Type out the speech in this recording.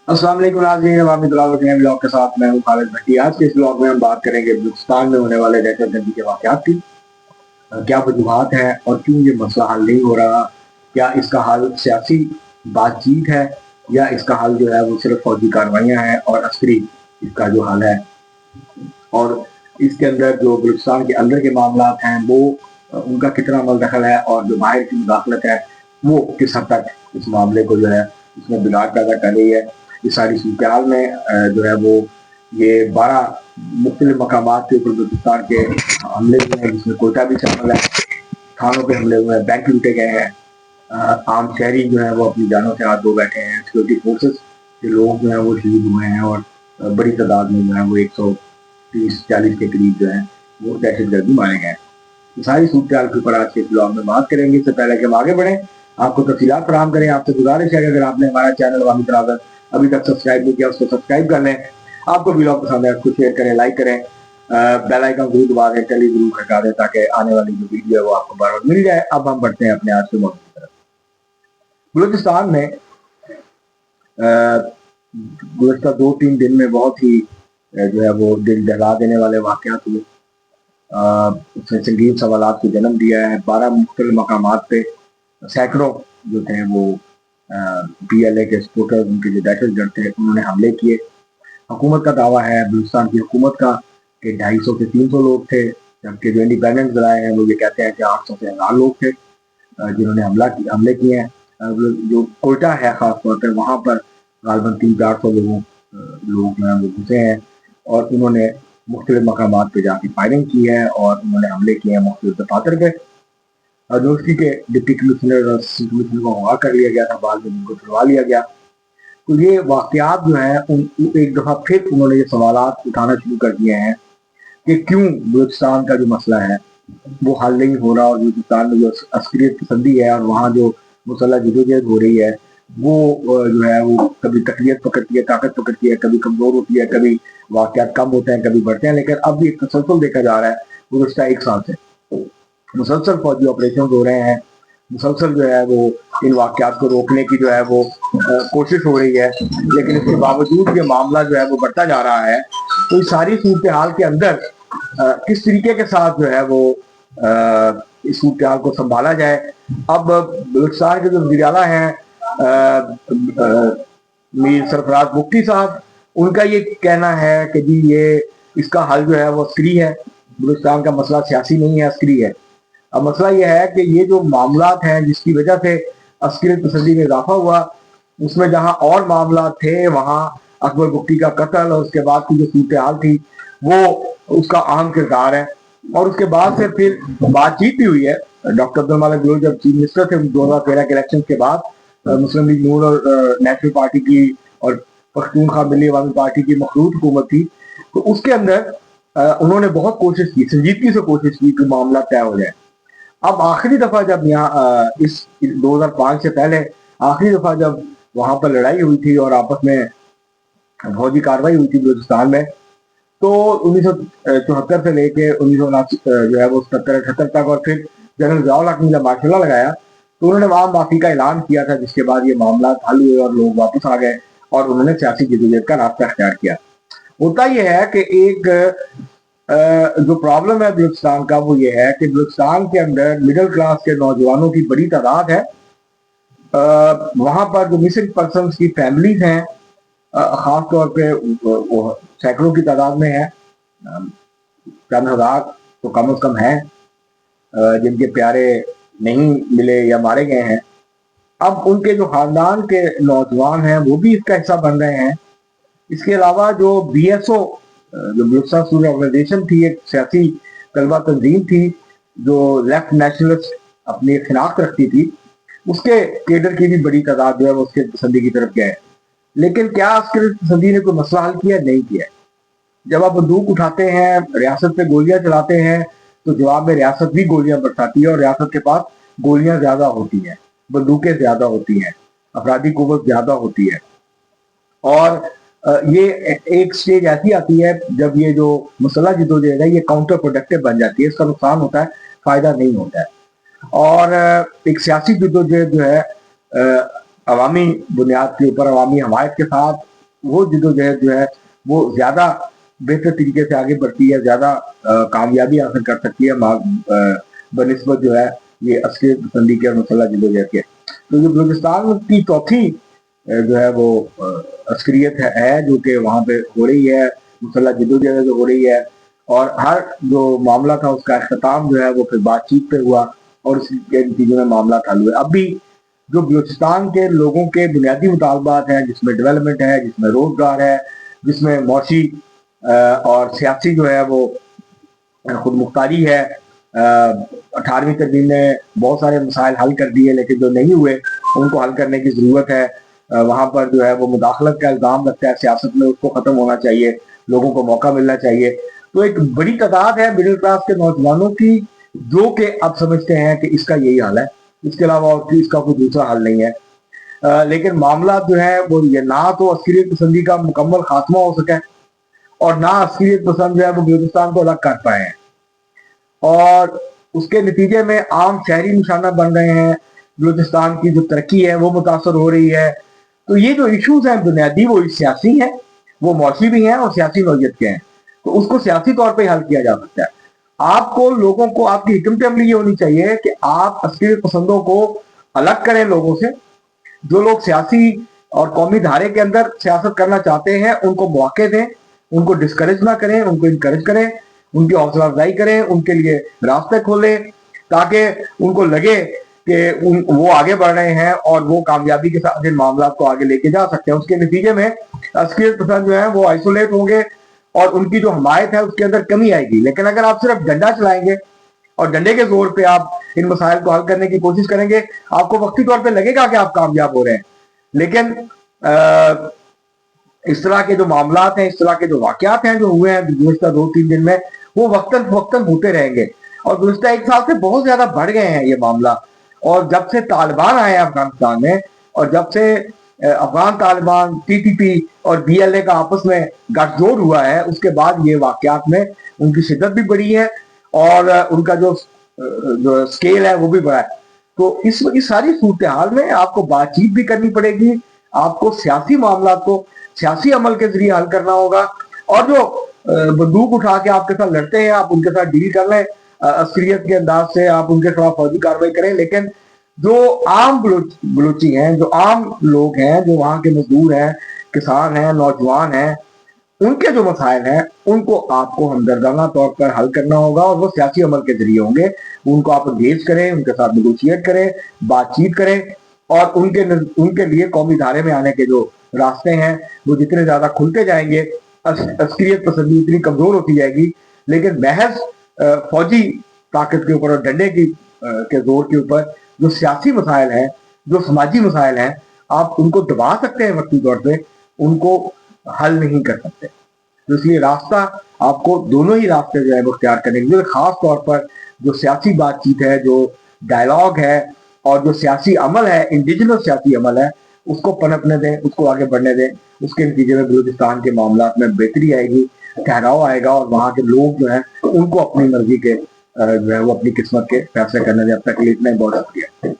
अस्सलाम वालेकुम नाज़रीन, अवामी ब्लॉग के साथ मैं हूं खालिद भट्टी। आज के इस ब्लॉग में हम बात करेंगे बलूचिस्तान में होने वाले दहशतगर्दी के वाक़यात की। क्या वजूहात हैं और क्यों ये मसला हल नहीं हो रहा। क्या इसका हल सियासी बातचीत है या इसका हल जो है वो सिर्फ फौजी कार्रवाइयाँ हैं और अस्करी इसका जो हल है। और इसके अंदर जो बलूचिस्तान के अंदर के मामलात हैं वो उनका कितना अमल दखल है और जो बाहर की मुदाखलत है वो किस हद तक इस मामले को जो है उसमें बिगाड़ पैदा कर रही है। इस सारी सूरत हाल में जो है वो ये 12 मुख्तलिफ मकामात के ऊपर बलूचिस्तान के हमले हुए हैं, जिसमें कोयटा भी शामिल है। थानों पे हमले हुए हैं, बैंक लूटे गए हैं, आम शहरी जो है वो अपनी जानों से हाथ धो बैठे हैं, सिक्योरिटी फोर्सेस के लोग जो है वो शहीद हुए हैं और बड़ी तादाद में जो है वो 130-40 के करीब जो है वो दहशतगर्दी मारे गए हैं। सारी सूरत हाल के ऊपर आज के ब्लॉग में बात करेंगे। इससे पहले कि हम आगे बढ़ें, आपको तफसीलात फराहम करें, आपसे गुजारिश है कि अगर आपने हमारा चैनल अवामी तनाज़ुर अभी तक सब्सक्राइब नहीं किया उसको सब्सक्राइब कर लें। आपको ब्लॉग पसंद है उसको शेयर करें, लाइक करें, बेल आइकन जरूर दबा दें, टेली जरूर खटका दें ताकि आने वाली जो वीडियो है वो आपको बार बार मिल जाए। अब हम बढ़ते हैं अपने आज के मौजूद की तरफ। बलूचिस्तान में गुज़श्ता 2-3 दिन में बहुत ही जो है वो दिल दहला देने वाले वाक़यात हुए। उसने संगीन सवालात को जन्म दिया है। 12 मुख्तलिफ मकामात पे सैकड़ों जो थे वो PLA के सपोर्टर्स, उनके जो दहशतगर्द थे, उन्होंने हमले किए। हुकूमत का दावा है, बलूचिस्तान की हुकूमत का, कि 250 से 300 लोग थे, जबकि जो इंडिपेंडेंट ज़राए हैं वो ये कहते हैं कि 800 से 1000 लोग थे जिन्होंने हमले किए हैं। जो कोयटा है ख़ास तौर पर, वहाँ पर गालबन 300-400 लोग जो हैं वो घुसे हैं और उन्होंने मुख्तलिफ मकामात पे जाके फायरिंग की है और उन्होंने हमले किए हैं मुख्तलिफ दफातर पे। यूनिवर्सिटी के डिप्टी कमिश्नर और कमिश्नर को अगवा कर लिया गया था, बाद में उनको छुड़वा लिया गया। तो ये वाक़यात जो है एक दफ़ा फिर उन्होंने ये सवालात उठाना शुरू कर दिए हैं कि क्यों बलूचिस्तान का जो मसला है वो हल नहीं हो रहा और बलूचिस्तान में जो अस्करियत पसंदी है और वहाँ जो मुसल्लह जदोजहद हो रही है वो जो है वो कभी तकलीफ पकड़ती है, ताकत पकड़ती है, कभी कमज़ोर होती है, कभी वाक़यात कम होते हैं, कभी बढ़ते हैं। लेकिन अब भी एक तसलसल देखा जा रहा है गुज़श्ता 1 साल से। मुसलसल फौजी ऑपरेशन हो रहे हैं, मुसलसल जो है वो इन वाक़यात को रोकने की जो है वो कोशिश हो रही है, लेकिन इसके बावजूद ये मामला जो है वो बढ़ता जा रहा है। तो इस सारी सूरत हाल के अंदर किस तरीके के साथ जो है वो इस सूरत हाल को संभाला जाए। अब बलूचिस्तान के जो वज़ीर आला हैं मीर सरफराज मुफ्ती साहब, उनका ये कहना है कि जी ये इसका हल जो है वो अस्करी है। बलूचिस्तान का मसला सियासी नहीं है, अस्करी है। अब मसला ये है कि ये जो मामलात हैं जिसकी वजह से अस्करियत पसंदी में इजाफा हुआ, उसमें जहां और मामला थे वहां अकबर बुगटी का कत्ल और उसके बाद की जो सूरत हाल थी वो उसका अहम किरदार है। और उसके बाद से फिर बातचीत भी हुई है। डॉक्टर अब्दुल मालिक बेलोच जब चीफ मिनिस्टर थे 2013 के इलेक्शन के बाद, मुस्लिम लीग नून और नेशनल पार्टी की और पख्तूनख्वा मिली अवामी पार्टी की मखलूत हुकूमत थी, तो उसके अंदर उन्होंने बहुत कोशिश की, संजीदगी से कोशिश की कि मामला तय हो जाए। अब आखिरी दफा जब यहाँ इस 2005 से पहले आखिरी दफा जब वहां पर लड़ाई हुई थी और आपस में फौजी कार्रवाई हुई थी बलूचिस्तान में, तो 1974 से लेके 1979 जो है वो 77-78 तक, और फिर जनरल ज़ियाउल हक ने जब मार्शल लगाया तो उन्होंने वहां माफी का ऐलान किया था, जिसके बाद ये मामला हल हुए और लोग वापस आ गए और उन्होंने सियासी जदोजहद का रास्ता अख्तियार किया। होता यह है कि एक जो प्रॉब्लम है बलूचिस्तान का वो ये है कि बलूचिस्तान के अंदर मिडिल क्लास के नौजवानों की बड़ी तादाद है। वहां पर जो मिसिंग पर्सन की फैमिलीज हैं खास तौर पे सैकड़ों की तादाद में है, चंद हजार तो कम से कम है जिनके प्यारे नहीं मिले या मारे गए हैं। अब उनके जो खानदान के नौजवान हैं वो भी इसका हिस्सा बन रहे हैं। इसके अलावा जो BSO जो बलूचिस्तान स्टूडेंट ऑर्गेनाइजेशन थी, एक सियासी तलबा तंजीम थी जो लेफ्ट नेशनलिस्ट अपनी खिनाख्त रखती थी, उसके केडर की भी बड़ी तादाद जो है वो उसके पसंदी की तरफ गए। लेकिन क्या उसके पसंदी ने कोई मसला हल किया? नहीं किया। जब आप बंदूक उठाते हैं, रियासत पे गोलियां चलाते हैं, तो जवाब में रियासत भी गोलियां बरसाती है और रियासत के पास गोलियां ज्यादा होती हैं, बंदूकें ज्यादा होती हैं, अफराधी कुव्वत ज्यादा होती है। और ये एक स्टेज ऐसी आती है जब ये जो मुसल्लह जदोजहद है ये काउंटर प्रोडक्टिव बन जाती है, इसका नुकसान होता है, फायदा नहीं होता है। और एक सियासी जदोजहद जो है अवामी बुनियाद के ऊपर, अवामी हमायत के साथ वो जिदोजहद जो है वो ज्यादा बेहतर तरीके से आगे बढ़ती है, ज्यादा कामयाबी हासिल कर सकती है बनिस्बत जो है ये अस्करियत पसंदी के और मुसल्लह जिदोजहद के। तो ये बलूचिस्तान की चौथी जो है वो अस्करियत है जो कि वहाँ पे हो रही है, मुसल्लह जिदोजहद जो हो रही है, और हर जो मामला था उसका अख्ताम जो है वो फिर बातचीत पे हुआ और उसके नतीजे में मामला हल हुए। अब भी जो बलूचिस्तान के लोगों के बुनियादी मुतालबात हैं, जिसमें डेवलपमेंट है, जिसमें रोजगार है, जिसमें मौशी और सियासी जो है वो खुद मुख्तारी है। 18वीं तरमीम ने बहुत सारे मसाइल हल कर दिए, लेकिन जो नहीं हुए उनको हल करने की ज़रूरत है। वहाँ पर जो है वो मुदाखलत का इल्ज़ाम लगता है सियासत में, उसको ख़त्म होना चाहिए, लोगों को मौका मिलना चाहिए। तो एक बड़ी तादाद है मिडिल क्लास के नौजवानों की जो कि अब समझते हैं कि इसका यही हाल है, इसके अलावा और इसका कोई दूसरा हल नहीं है। लेकिन मामला जो है वो ये ना तो अस्करियत पसंदी का मुकम्मल खात्मा हो सके और ना अस्करियत पसंद जो है वो बलूचिस्तान को अलग कर पाए हैं, और उसके नतीजे में आम शहरी निशाना बन रहे हैं। बलूचिस्तान की जो तरक्की है वो मुतासर हो रही है। तो ये जो इश्यूज हैं बुनियादी वो सियासी हैं, वो मौसी भी हैं और सियासी नौयत के हैं। तो उसको सियासी तौर पे हल किया जा सकता है। आपको लोगों को आपकी हिकमत अमली ये होनी चाहिए कि आप अस्करियत पसंदों को अलग करें लोगों से। जो लोग सियासी और कौमी धारे के अंदर सियासत करना चाहते हैं उनको मौके दें, उनको डिस्करेज ना करें, उनको इनकरेज करें, उनकी हौसला अफजाई करें, उनके लिए रास्ते खोलें ताकि उनको लगे कि वो आगे बढ़ रहे हैं और वो कामयाबी के साथ इन मामला को आगे लेके जा सकते हैं। उसके नतीजे में अस्करियत पसंद जो है वो आइसोलेट होंगे और उनकी जो हमायत है उसके अंदर कमी आएगी। लेकिन अगर आप सिर्फ डंडा चलाएंगे और डंडे के जोर पे आप इन मसाइल को हल करने की कोशिश करेंगे, आपको वक्ती तौर पे लगेगा कि आप कामयाब हो रहे हैं, लेकिन इस तरह के जो मामलात हैं, इस तरह के जो वाकयात हैं जो हुए हैं गुज़िश्ता 2-3 दिन में, वो वक्तन वक्तन होते रहेंगे और गुज़िश्ता 1 साल से बहुत ज्यादा बढ़ गए हैं ये मामला। और जब से तालिबान आए अफगानिस्तान में और जब से अफगान तालिबान, टीटीपी और बीएलए का आपस में गठजोड़ हुआ है, उसके बाद ये वाकयात में उनकी शिद्दत भी बढ़ी है और उनका जो स्केल है वो भी बढ़ा है। तो इस सारी सूरत हाल में आपको बातचीत भी करनी पड़ेगी, आपको सियासी मामला को सियासी अमल के जरिए हल करना होगा, और जो बंदूक उठा के आपके साथ लड़ते हैं आप उनके साथ डील कर लें अस्करियत के अंदाज से, आप उनके खिलाफ फौजी कार्रवाई करें। लेकिन जो आम बलूची हैं, जो आम लोग हैं, जो वहाँ के मजदूर हैं, किसान हैं, नौजवान हैं, उनके जो मसाइल हैं उनको आपको हमदर्दाना तौर पर हल करना होगा और वो सियासी अमल के जरिए होंगे। उनको आप एंगेज करें, उनके साथ नेगोशिएट करें, बातचीत करें, और उनके लिए कौमी धारे में आने के जो रास्ते हैं वो जितने ज्यादा खुलते जाएंगे अस्करियत पसंदी उतनी कमजोर होती जाएगी। लेकिन महज फौजी ताकत के ऊपर और डंडे की के जोर के ऊपर जो सियासी मसाइल हैं, जो समाजी मसाइल हैं, आप उनको दबा सकते हैं वक्ती तौर पे, उनको हल नहीं कर सकते। तो इसलिए रास्ता आपको दोनों ही रास्ते जो है वो इख्तियार करने के लिए, खास तौर पर जो सियासी बातचीत है, जो डायलॉग है और जो सियासी अमल है, इंडिजिनस सियासी अमल है, उसको पनपने दें, उसको आगे बढ़ने दें। उसके नतीजे में बलूचिस्तान के मामला में बेहतरी आएगी, ठहराव आएगा और वहाँ के लोग जो है उनको अपनी मर्जी के जो है वो अपनी किस्मत के फैसले करने दें। अब तक के लिए इतना ही, बहुत शुक्रिया।